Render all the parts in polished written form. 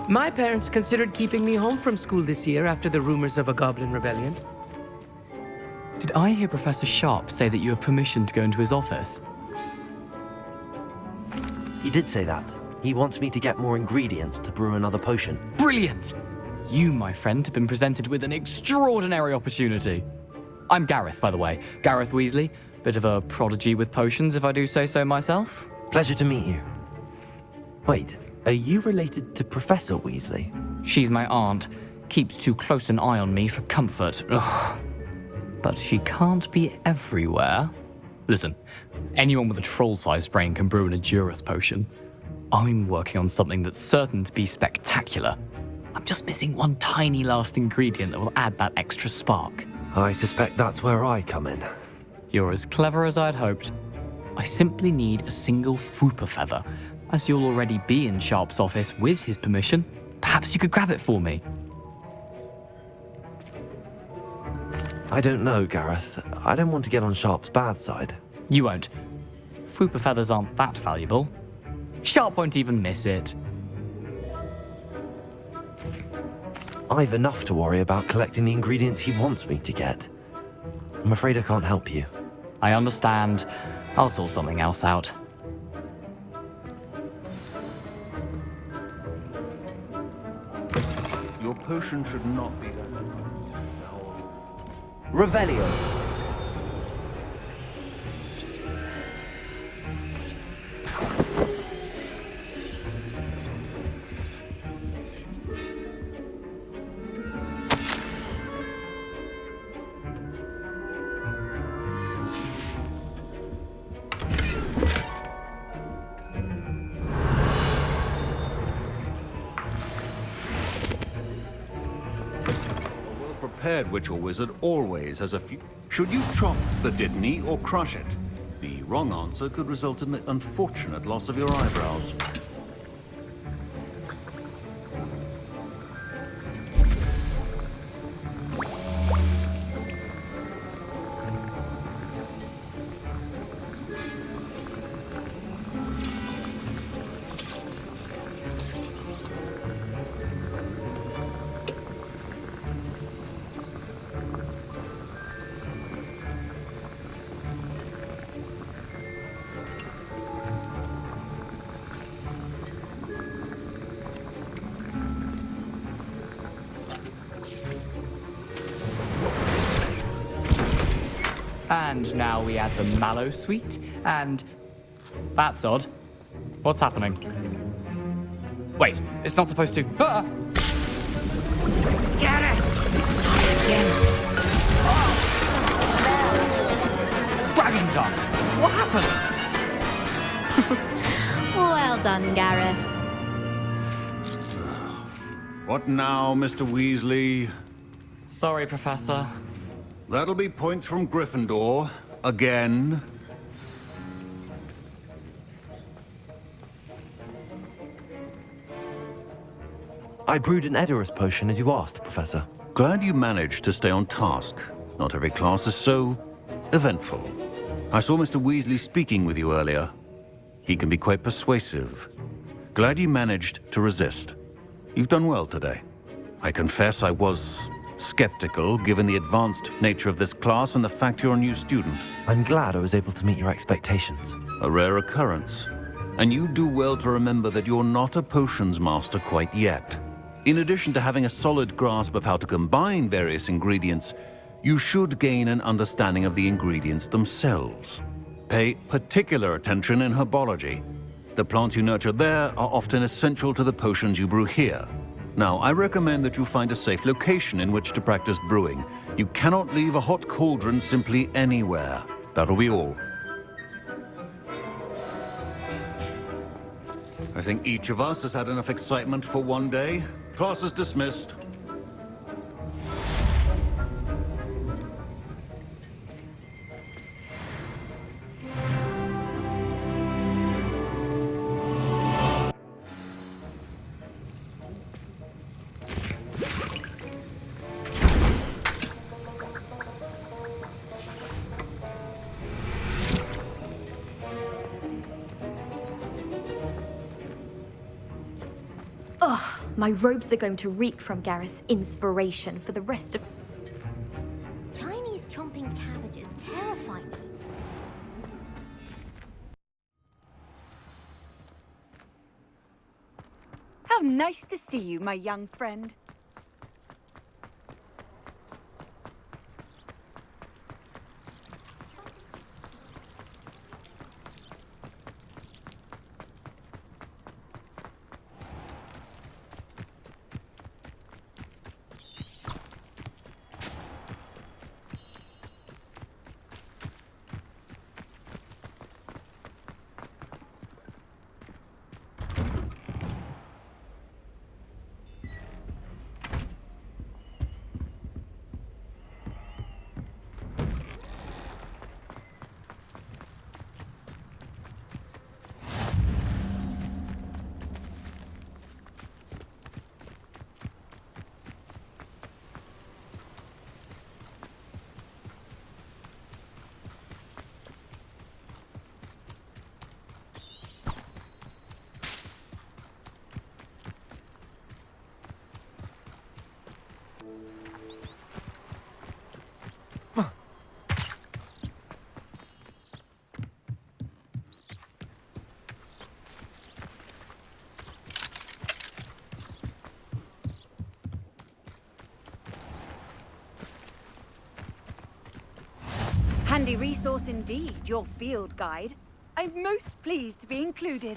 My parents considered keeping me home from school this year after the rumors of a goblin rebellion. Did I hear Professor Sharp say that you have permission to go into his office? He did say that. He wants me to get more ingredients to brew another potion. Brilliant! You, my friend, have been presented with an extraordinary opportunity. I'm Gareth, by the way. Gareth Weasley. Bit of a prodigy with potions, if I do say so myself. Pleasure to meet you. Wait, are you related to Professor Weasley? She's my aunt. Keeps too close an eye on me for comfort. Ugh. But she can't be everywhere. Listen, anyone with a troll-sized brain can brew an Edurus potion. I'm working on something that's certain to be spectacular. I'm just missing one tiny last ingredient that will add that extra spark. I suspect that's where I come in. You're as clever as I'd hoped. I simply need a single Fwooper feather. As you'll already be in Sharp's office with his permission, perhaps you could grab it for me. I don't know, Gareth. I don't want to get on Sharp's bad side. You won't. Fwooper feathers aren't that valuable. Sharp won't even miss it. I've enough to worry about collecting the ingredients he wants me to get. I'm afraid I can't help you. I understand. I'll sort something else out. Your potion should not be... Revelio. Prepared witch or wizard always has a few... Should you chop the Didney or crush it? The wrong answer could result in the unfortunate loss of your eyebrows. And now we add the mallow sweet, and... That's odd. What's happening? Wait, it's not supposed to... Ah! Get it! Again. Dragon tongue! What happened? Well done, Gareth. What now, Mr. Weasley? Sorry, Professor. That'll be points from Gryffindor. Again. I brewed an Edurus potion as you asked, Professor. Glad you managed to stay on task. Not every class is so eventful. I saw Mr. Weasley speaking with you earlier. He can be quite persuasive. Glad you managed to resist. You've done well today. I confess I was skeptical, given the advanced nature of this class and the fact you're a new student. I'm glad I was able to meet your expectations. A rare occurrence. And you do well to remember that you're not a potions master quite yet. In addition to having a solid grasp of how to combine various ingredients, you should gain an understanding of the ingredients themselves. Pay particular attention in herbology. The plants you nurture there are often essential to the potions you brew here. Now, I recommend that you find a safe location in which to practice brewing. You cannot leave a hot cauldron simply anywhere. That'll be all. I think each of us has had enough excitement for one day. Class is dismissed. Ugh, my robes are going to reek from Gareth's inspiration for the rest of... Chinese chomping cabbages terrify me. How nice to see you, my young friend. Handy resource indeed, your field guide. I'm most pleased to be included.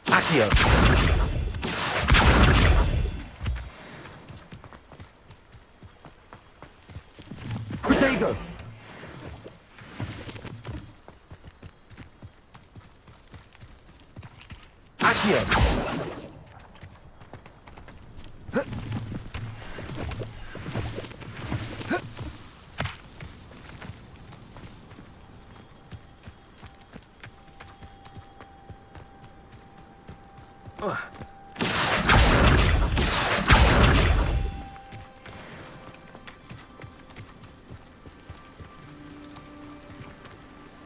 Accio! Protego! Accio!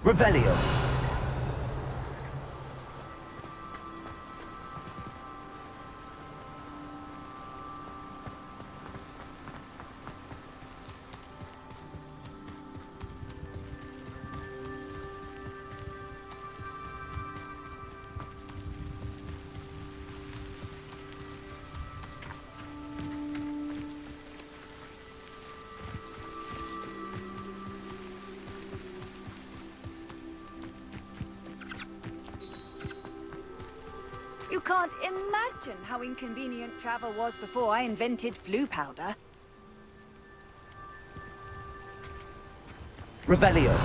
Revelio. You can't imagine how inconvenient travel was before I invented flu powder. Revelio.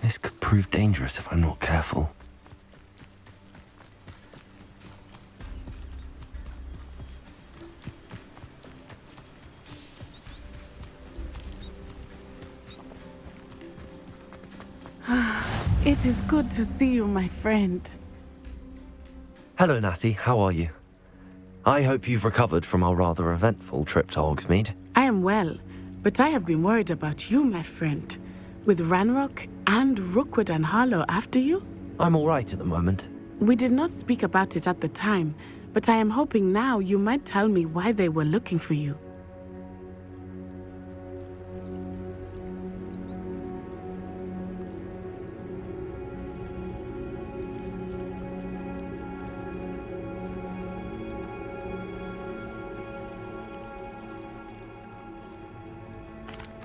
This could prove dangerous if I'm not careful. It is good to see you, my friend. Hello, Natty. How are you? I hope you've recovered from our rather eventful trip to Hogsmeade. I am well, but I have been worried about you, my friend. With Ranrock and Rookwood and Harlow after you? I'm all right at the moment. We did not speak about it at the time, but I am hoping now you might tell me why they were looking for you.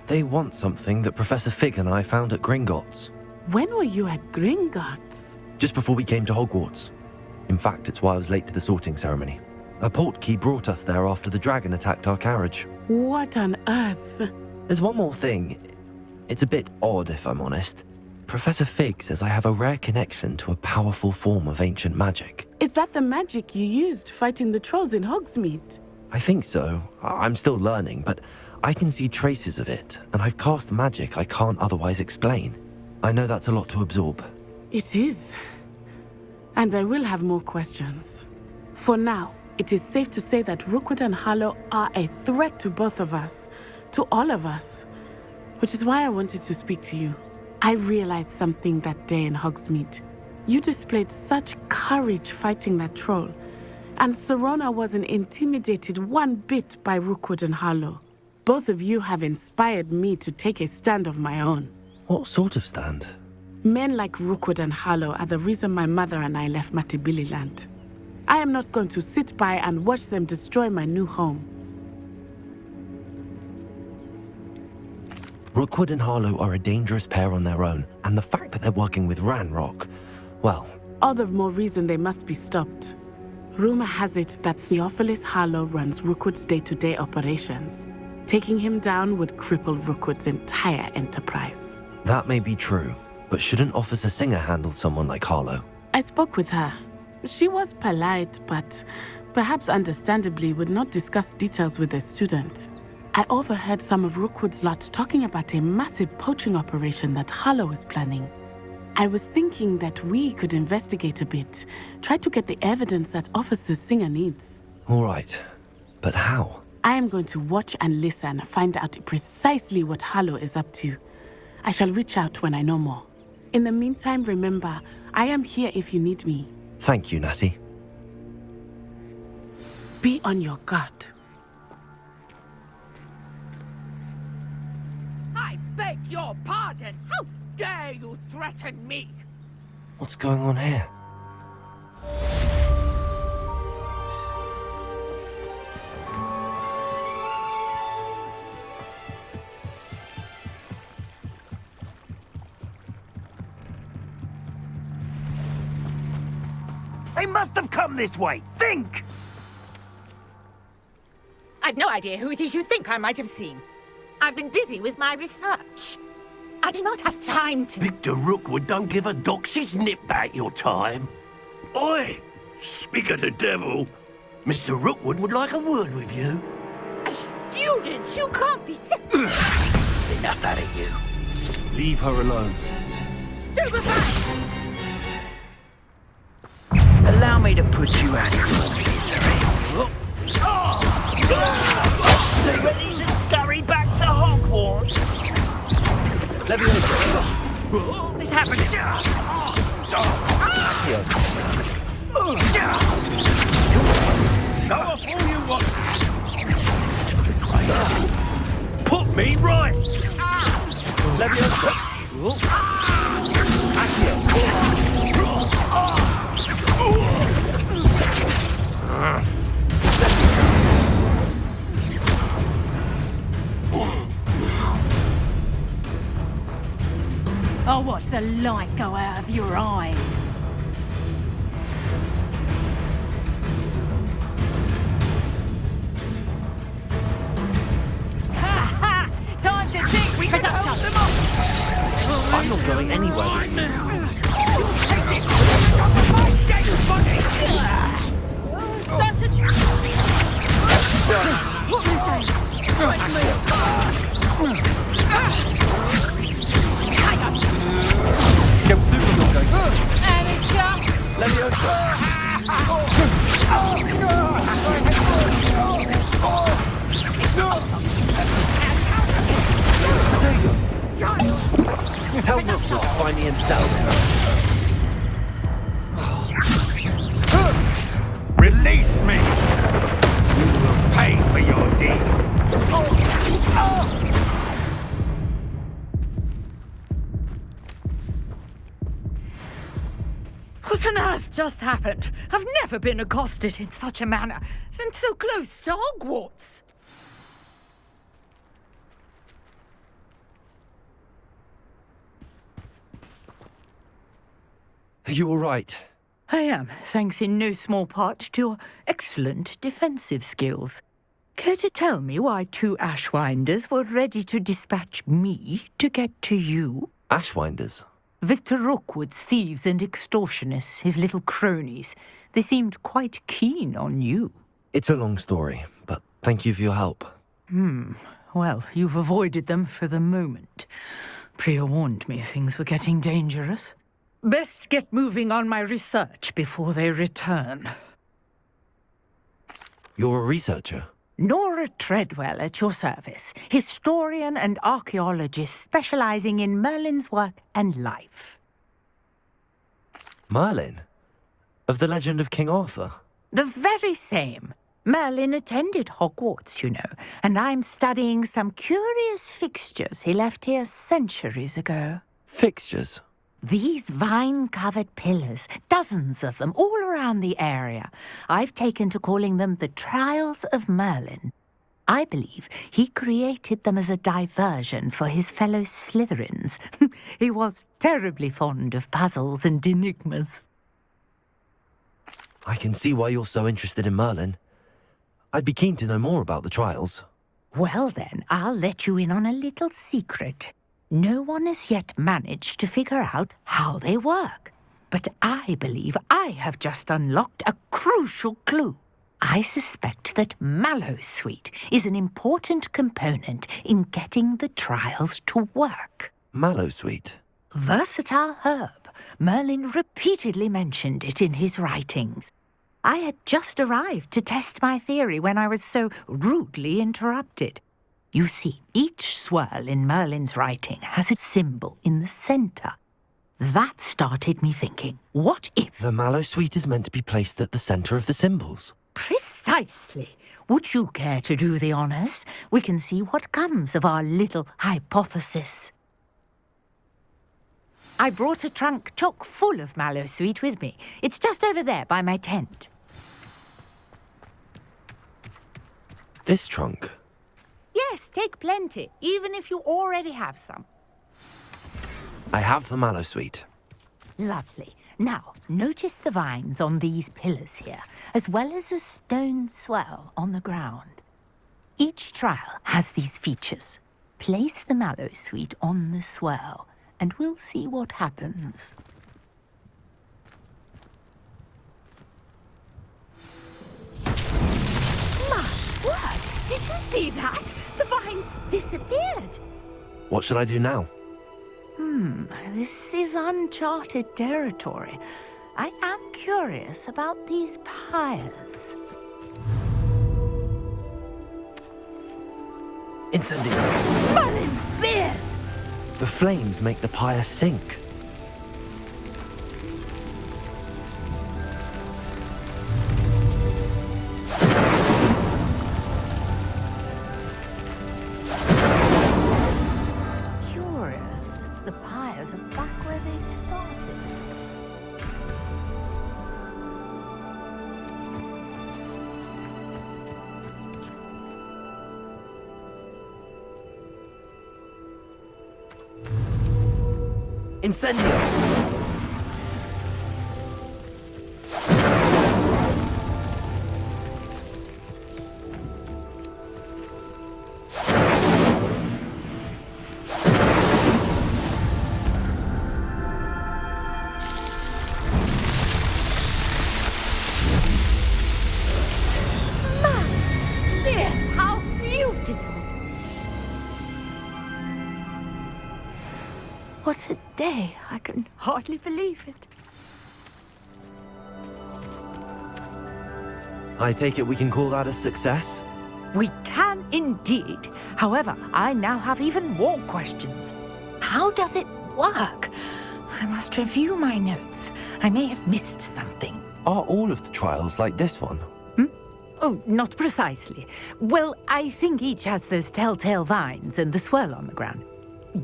They want something that Professor Fig and I found at Gringotts, When were you at Gringotts? just before we came to Hogwarts. In fact, it's why I was late to the sorting ceremony. A portkey brought us there after the dragon attacked our carriage. What on earth? There's one more thing. It's a bit odd, if I'm honest. Professor Fig says I have a rare connection to a powerful form of ancient magic. Is that the magic you used fighting the trolls in Hogsmeade? I think so. I'm still learning, but I can see traces of it, and I've cast magic I can't otherwise explain. I know that's a lot to absorb. It is. And I will have more questions. For now, it is safe to say that Rookwood and Harlow are a threat to both of us, to all of us. Which is why I wanted to speak to you. I realized something that day in Hogsmeade. You displayed such courage fighting that troll, and Serona wasn't intimidated one bit by Rookwood and Harlow. Both of you have inspired me to take a stand of my own. What sort of stand? Men like Rookwood and Harlow are the reason my mother and I left Matibili land. I am not going to sit by and watch them destroy my new home. Rookwood and Harlow are a dangerous pair on their own, and the fact that they're working with Ranrock, well... All the more reason they must be stopped. Rumor has it that Theophilus Harlow runs Rookwood's day-to-day operations. Taking him down would cripple Rookwood's entire enterprise. That may be true, but shouldn't Officer Singer handle someone like Harlow? I spoke with her. She was polite, but perhaps understandably would not discuss details with a student. I overheard some of Rookwood's lot talking about a massive poaching operation that Harlow is planning. I was thinking that we could investigate a bit, try to get the evidence that Officer Singer needs. All right, but how? I am going to watch and listen, find out precisely what Harlow is up to. I shall reach out when I know more. In the meantime, remember, I am here if you need me. Thank you, Natty. Be on your guard. I beg your pardon! How dare you threaten me? What's going on here? They must have come this way. Think! I've no idea who it is you think I might have seen. I've been busy with my research. I do not have time to... Victor Rookwood don't give a doxy's nip back your time. Oi! Speak of the devil. Mr. Rookwood would like a word with you. A student? You can't be sick. Enough out of you. Leave her alone. Stupefy! Allow me to put you out of your misery. So you ready to scurry back to Hogwarts? What is happening? Show off all you want. Put me right. Leviosa. I'll watch the light go out of your eyes. Ha ha! Time to dig! We can help them off! I'm not going anywhere with you. Tell Rookwood to find me himself. Release me! You will pay for your deed. What on earth just happened? I've never been accosted in such a manner, and so close to Hogwarts. Are you all right? I am, thanks in no small part to your excellent defensive skills. Care to tell me why 2 Ashwinders were ready to dispatch me to get to you? Ashwinders? Victor Rookwood's thieves and extortionists, his little cronies. They seemed quite keen on you. It's a long story, but thank you for your help. Well, you've avoided them for the moment. Priya warned me things were getting dangerous. Best get moving on my research before they return. You're a researcher? Nora Treadwell at your service, historian and archaeologist specializing in Merlin's work and life. Merlin? Of the legend of King Arthur? The very same. Merlin attended Hogwarts, you know, and I'm studying some curious fixtures he left here centuries ago. Fixtures? These vine-covered pillars, dozens of them, all around the area. I've taken to calling them the Trials of Merlin. I believe he created them as a diversion for his fellow Slytherins. He was terribly fond of puzzles and enigmas. I can see why you're so interested in Merlin. I'd be keen to know more about the trials. Well then, I'll let you in on a little secret. No one has yet managed to figure out how they work. But I believe I have just unlocked a crucial clue. I suspect that Mallowsweet is an important component in getting the trials to work. Mallowsweet? Versatile herb. Merlin repeatedly mentioned it in his writings. I had just arrived to test my theory when I was so rudely interrupted. You see, each swirl in Merlin's writing has a symbol in the center. That started me thinking, what if... The Mallowsweet is meant to be placed at the center of the symbols. Precisely. Would you care to do the honors? We can see what comes of our little hypothesis. I brought a trunk chock full of Mallowsweet with me. It's just over there by my tent. This trunk? Yes, take plenty, even if you already have some. I have the Mallowsweet. Lovely. Now, notice the vines on these pillars here, as well as a stone swell on the ground. Each trial has these features. Place the Mallowsweet on the swell, and we'll see what happens. My word! Did you see that? The vines disappeared. What should I do now? This is uncharted territory. I am curious about these pyres. Incendio! Merlin's beard! The flames make the pyre sink. Curious. The pyres are back where they started. Incendio! How beautiful! What a day! I can hardly believe it. I take it we can call that a success? We can indeed. However, I now have even more questions. How does it work? I must review my notes. I may have missed something. Are all of the trials like this one? Oh, not precisely. Well, I think each has those telltale vines and the swirl on the ground.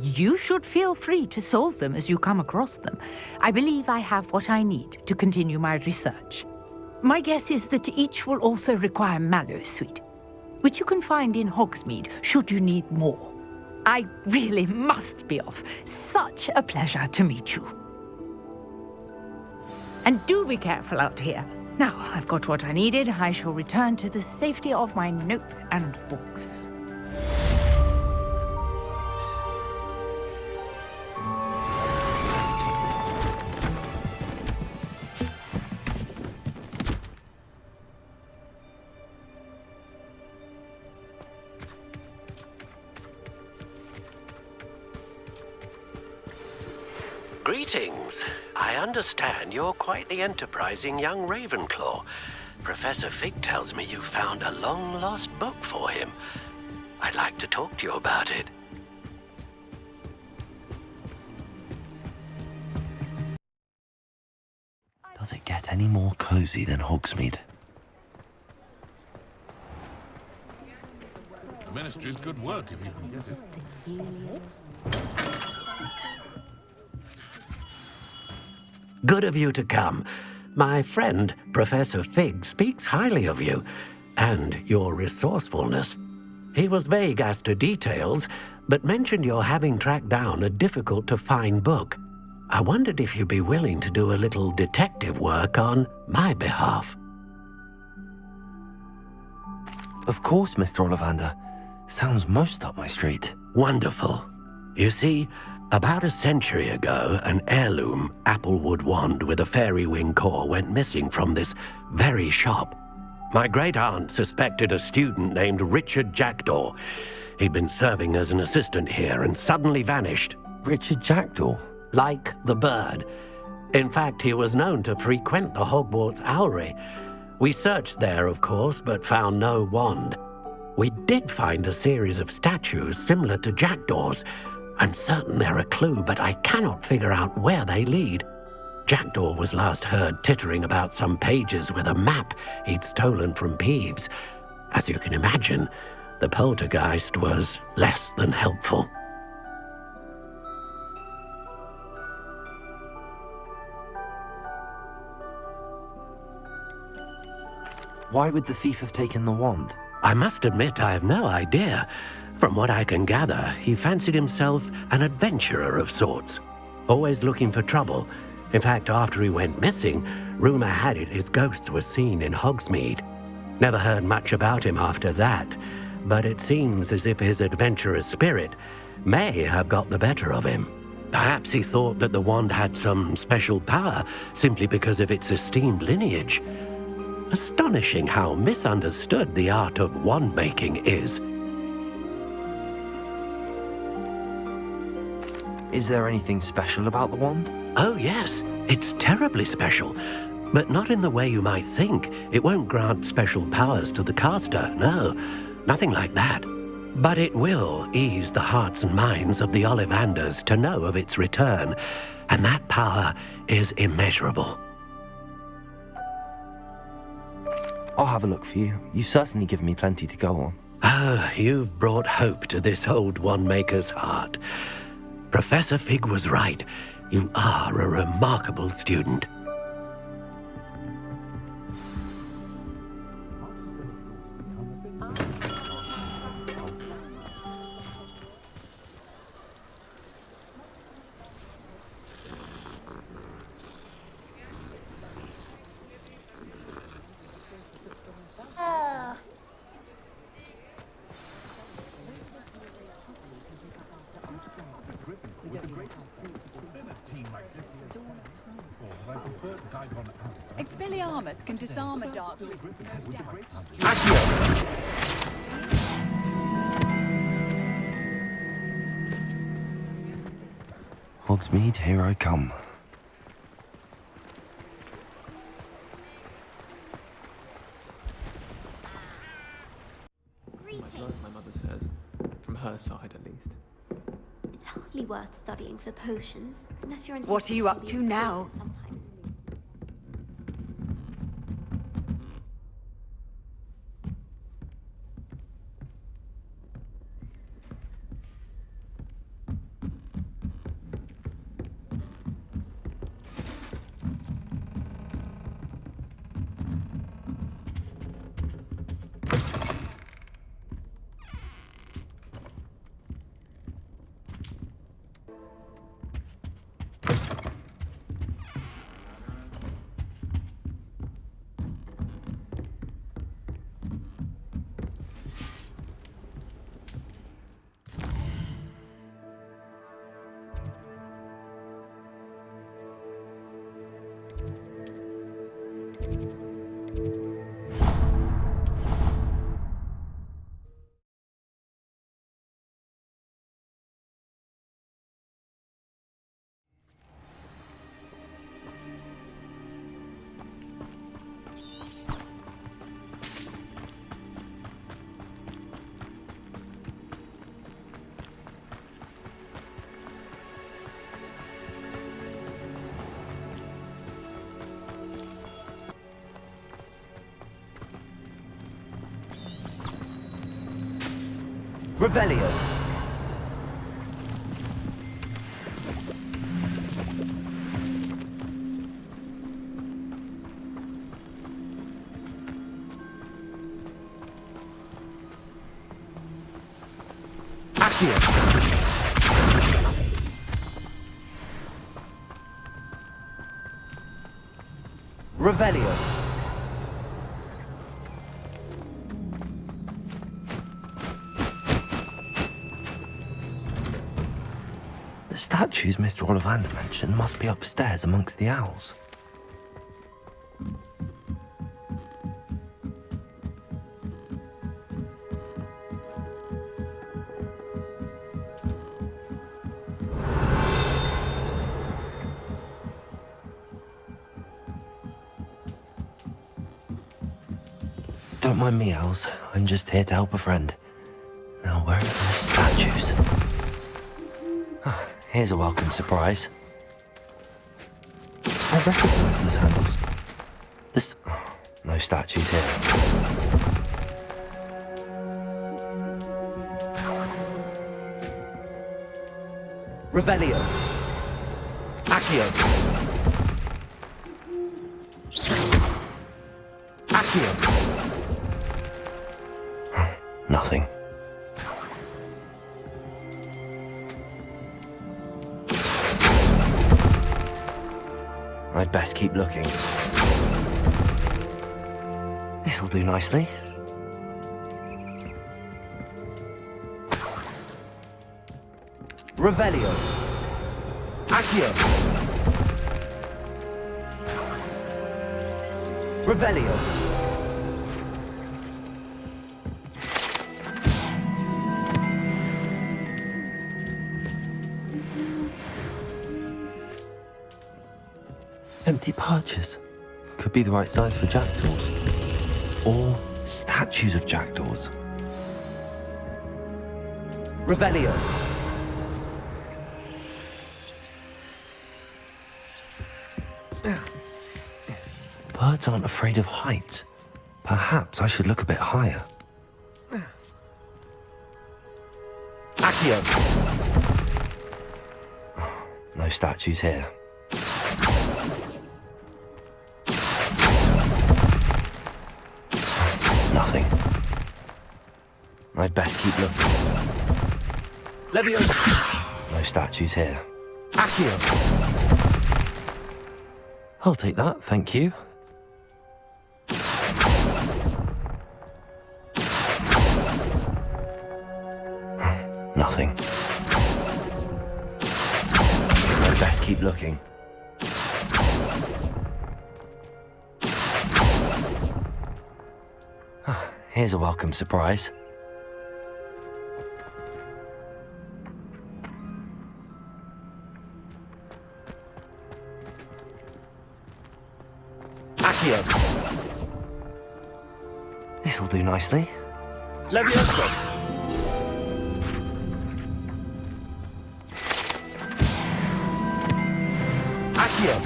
You should feel free to solve them as you come across them. I believe I have what I need to continue my research. My guess is that each will also require Mallowsweet, which you can find in Hogsmeade should you need more. I really must be off. Such a pleasure to meet you. And do be careful out here. Now, I've got what I needed. I shall return to the safety of my notes and books. Greetings. I understand you're quite the enterprising young Ravenclaw. Professor Fig tells me you found a long-lost book for him. I'd like to talk to you about it. Does it get any more cozy than Hogsmeade? The Ministry's good work if you can get it. Good of you to come. My friend, Professor Fig, speaks highly of you and your resourcefulness. He was vague as to details, but mentioned your having tracked down a difficult-to-find book. I wondered if you'd be willing to do a little detective work on my behalf. Of course, Mr. Ollivander. Sounds most up my street. Wonderful. You see, about a century ago, an heirloom applewood wand with a fairy wing core went missing from this very shop. My great-aunt suspected a student named Richard Jackdaw. He'd been serving as an assistant here and suddenly vanished. Richard Jackdaw? Like the bird. In fact, he was known to frequent the Hogwarts Owlery. We searched there, of course, but found no wand. We did find a series of statues similar to Jackdaw's. I'm certain they're a clue, but I cannot figure out where they lead. Jackdaw was last heard tittering about some pages with a map he'd stolen from Peeves. As you can imagine, the poltergeist was less than helpful. Why would the thief have taken the wand? I must admit I have no idea. From what I can gather, he fancied himself an adventurer of sorts, always looking for trouble. In fact, after he went missing, rumor had it his ghost was seen in Hogsmeade. Never heard much about him after that, but it seems as if his adventurous spirit may have got the better of him. Perhaps he thought that the wand had some special power simply because of its esteemed lineage. Astonishing how misunderstood the art of wand-making is. Is there anything special about the wand? Oh yes, it's terribly special. But not in the way you might think. It won't grant special powers to the caster, no. Nothing like that. But it will ease the hearts and minds of the Ollivanders to know of its return. And that power is immeasurable. I'll have a look for you. You've certainly given me plenty to go on. Oh, you've brought hope to this old wand-maker's heart. Professor Fig was right. You are a remarkable student. Expelliarmus can disarm a dark... Hogsmeade, here I come. Greetings. My mother says, from her side at least. It's hardly worth studying for potions, unless you're... What are you up to now? Sometime. Revelio. Accio. Revelio. The statues Mr. Ollivander mentioned must be upstairs amongst the owls. Don't mind me, owls. I'm just here to help a friend. Now, where are those statues? Here's a welcome surprise. I recognize those handles. This... no statues here. Revelio. Accio. Accio. Nothing. I'd best keep looking. This'll do nicely. Revelio. Accio. Revelio. Empty perches. Could be the right size for jackdaws. Or statues of jackdaws. Revelio. Birds aren't afraid of heights. Perhaps I should look a bit higher. Accio. No statues here. Nothing. I'd best keep looking. Leviosa. No statues here. Accio. I'll take that, thank you. Nothing. I'd best keep looking. Here's a welcome surprise. Accio. This'll do nicely. Leviosa. Accio.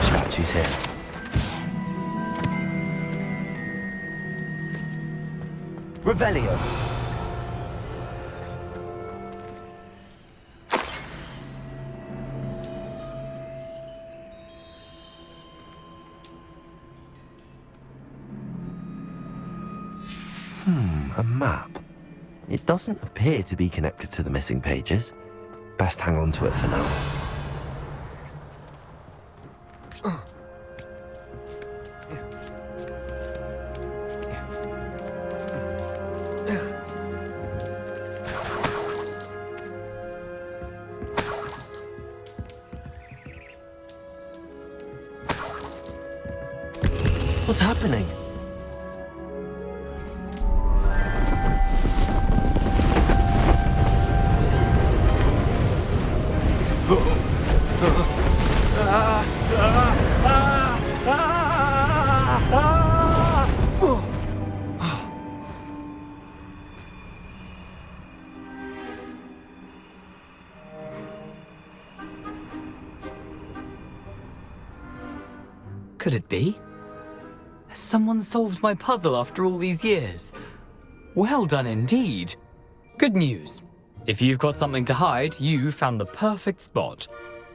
Statues here. Revelio. A map. It doesn't appear to be connected to the missing pages. Best hang on to it for now. What's happening? Could it be? Has someone solved my puzzle after all these years? Well done indeed. Good news. If you've got something to hide, you found the perfect spot.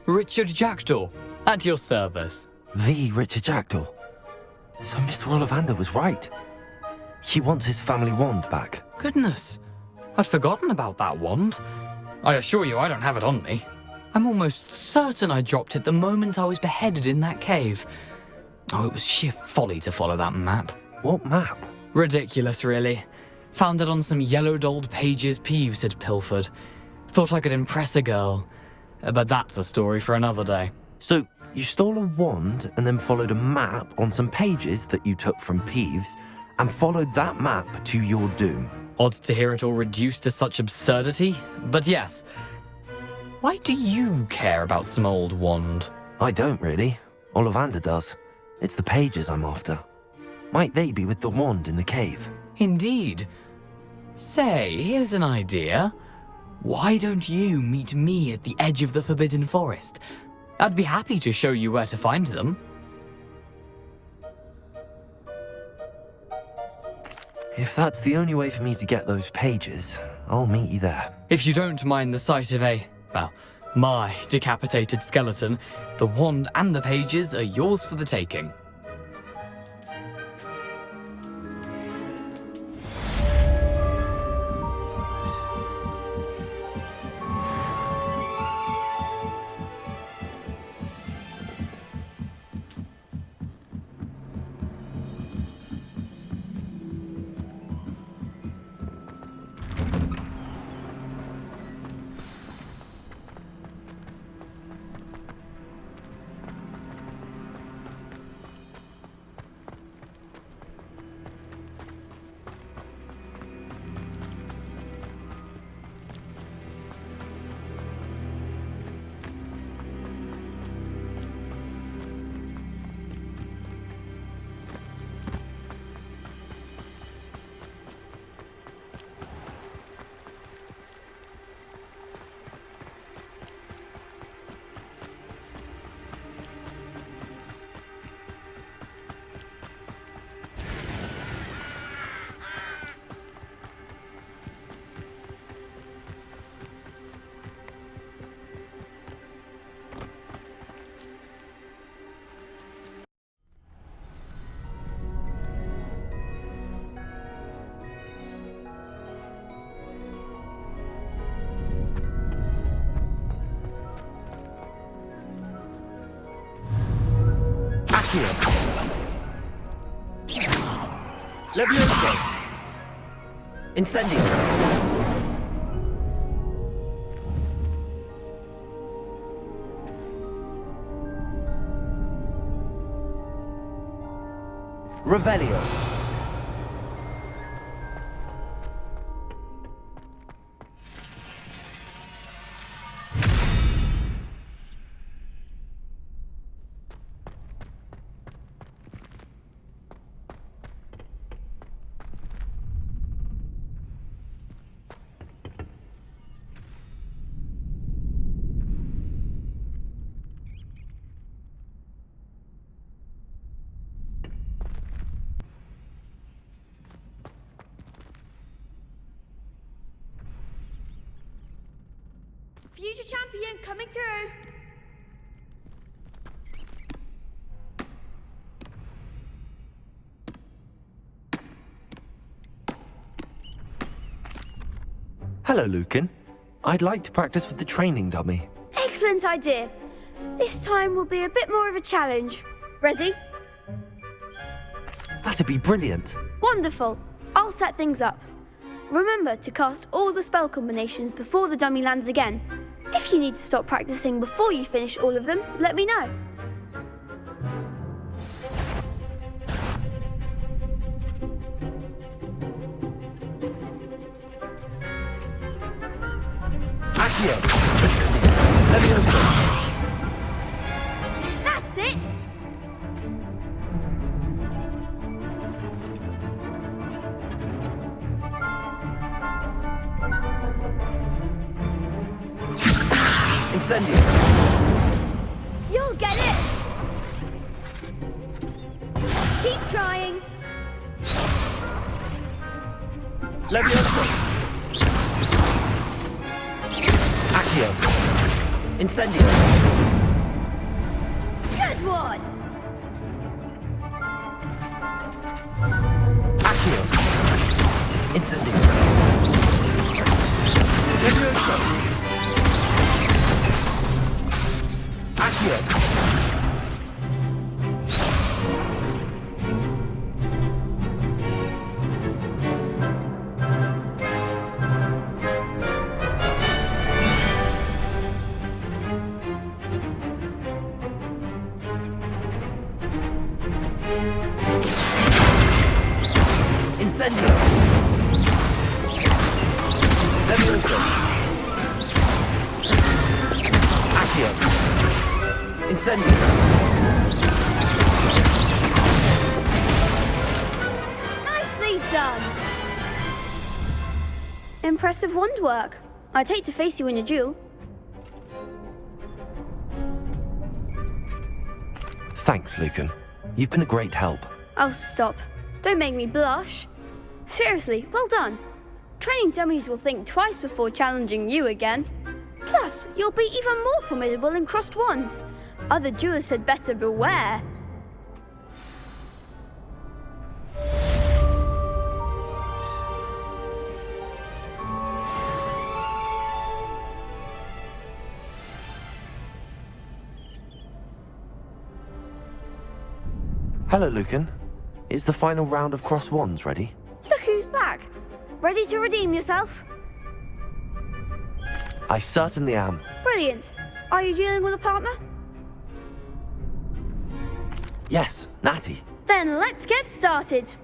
Richard Jackdaw, at your service. The Richard Jackdaw. So Mr. Ollivander was right. He wants his family wand back. Goodness, I'd forgotten about that wand. I assure you I don't have it on me. I'm almost certain I dropped it the moment I was beheaded in that cave. Oh, it was sheer folly to follow that map. What map? Ridiculous, really. Found it on some yellowed old pages Peeves had pilfered. Thought I could impress a girl. But that's a story for another day. So, you stole a wand and then followed a map on some pages that you took from Peeves and followed that map to your doom. Odd to hear it all reduced to such absurdity, but yes. Why do you care about some old wand? I don't really. Ollivander does. It's the pages I'm after. Might they be with the wand in the cave? Indeed. Say, here's an idea. Why don't you meet me at the edge of the Forbidden Forest? I'd be happy to show you where to find them. If that's the only way for me to get those pages, I'll meet you there. If you don't mind the sight of my decapitated skeleton, the wand and the pages are yours for the taking. Levioso! Incendio! Revelio! Future champion coming through. Hello, Lucan. I'd like to practice with the training dummy. Excellent idea. This time will be a bit more of a challenge. Ready? That'd be brilliant. Wonderful. I'll set things up. Remember to cast all the spell combinations before the dummy lands again. If you need to stop practicing before you finish all of them, let me know. Incendio! You'll get it! Keep trying! Levioso! Accio! Incendio! Good one! Accio! Incendio! Levioso! Accio! Incendio! Levioso! Accio! Incendio! Nicely done! Impressive wand work. I'd hate to face you in a duel. Thanks, Lucan. You've been a great help. Oh, stop. Don't make me blush. Seriously, well done. Training dummies will think twice before challenging you again. Plus, you'll be even more formidable in crossed wands. Other duelists had better beware. Hello, Lucan. Is the final round of cross wands ready? Look who's back. Ready to redeem yourself? I certainly am. Brilliant. Are you dealing with a partner? Yes, Natty. Then let's get started.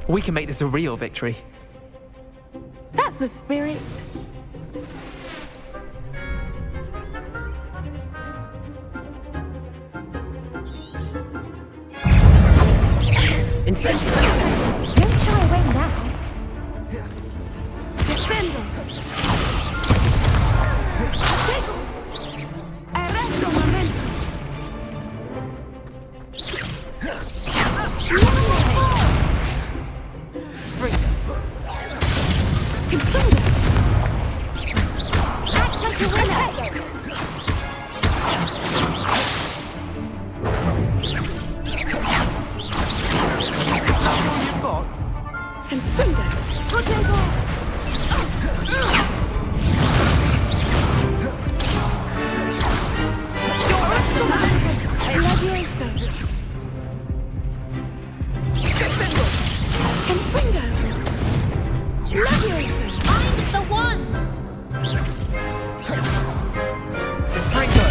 We can make this a real victory. That's the spirit. Incendio! Don't shy away now. Defendo. Tego. Arresto momento. Act like a winner. You've got. Confringo. Protego. Arresto momento. Levioso. Confringo. Levioso. Find the one! Franco!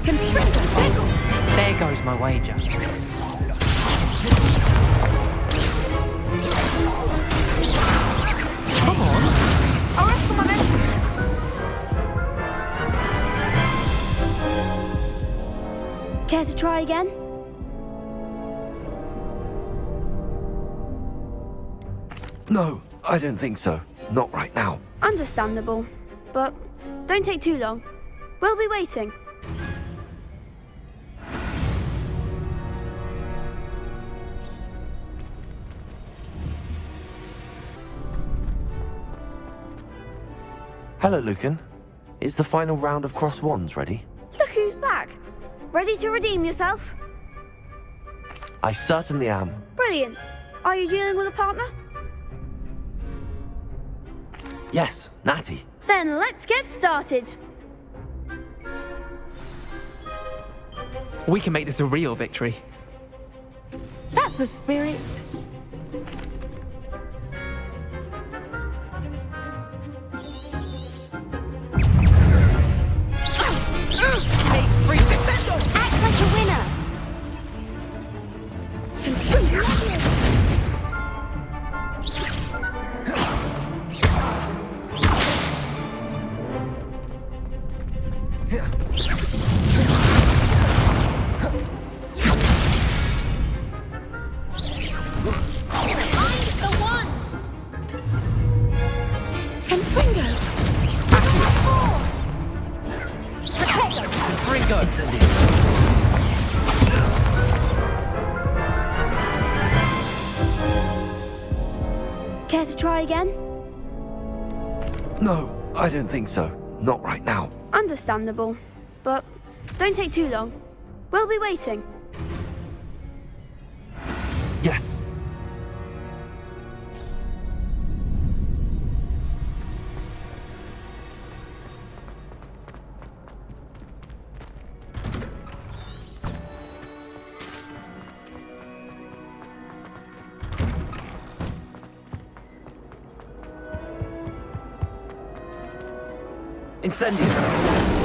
Confringo. Tego. There goes my wager. Come on. Arresto momento. Care to try again? No, I don't think so. Not right now. Understandable. But don't take too long. We'll be waiting. Hello, Lucan. Is the final round of cross wands ready? Look who's back. Ready to redeem yourself? I certainly am. Brilliant. Are you dealing with a partner? Yes, Natty. Then let's get started. We can make this a real victory. That's the spirit. Act like a winner. Care to try again? No, I don't think so. Not right now. Understandable. But don't take too long. We'll be waiting. Yes. Incendio!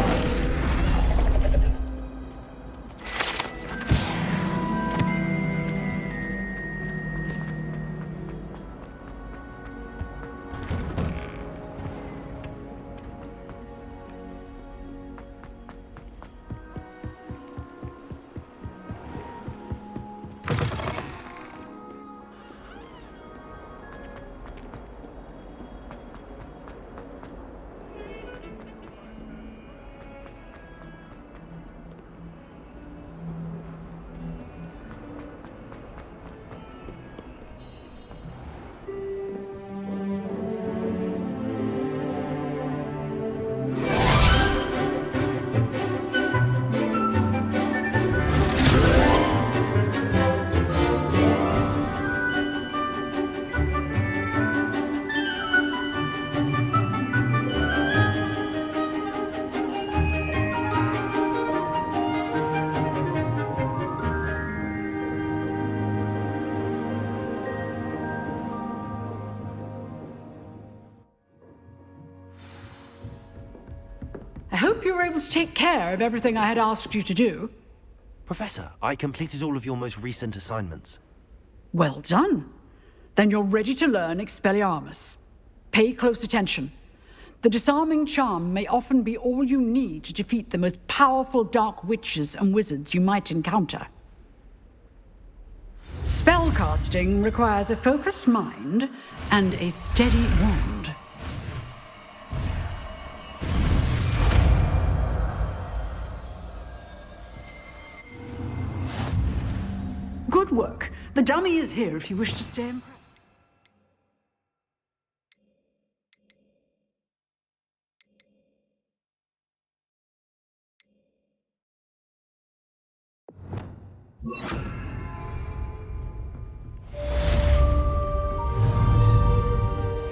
I hope you were able to take care of everything I had asked you to do. Professor, I completed all of your most recent assignments. Well done. Then you're ready to learn Expelliarmus. Pay close attention. The disarming charm may often be all you need to defeat the most powerful dark witches and wizards you might encounter. Spellcasting requires a focused mind and a steady wand. Good work. The dummy is here if you wish to stay and practice.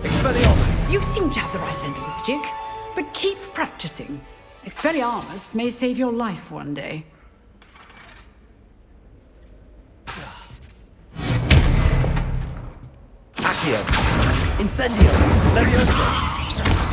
Expelliarmus! You seem to have the right end of the stick, but keep practicing. Expelliarmus may save your life one day. Accio! Incendio! Levioso!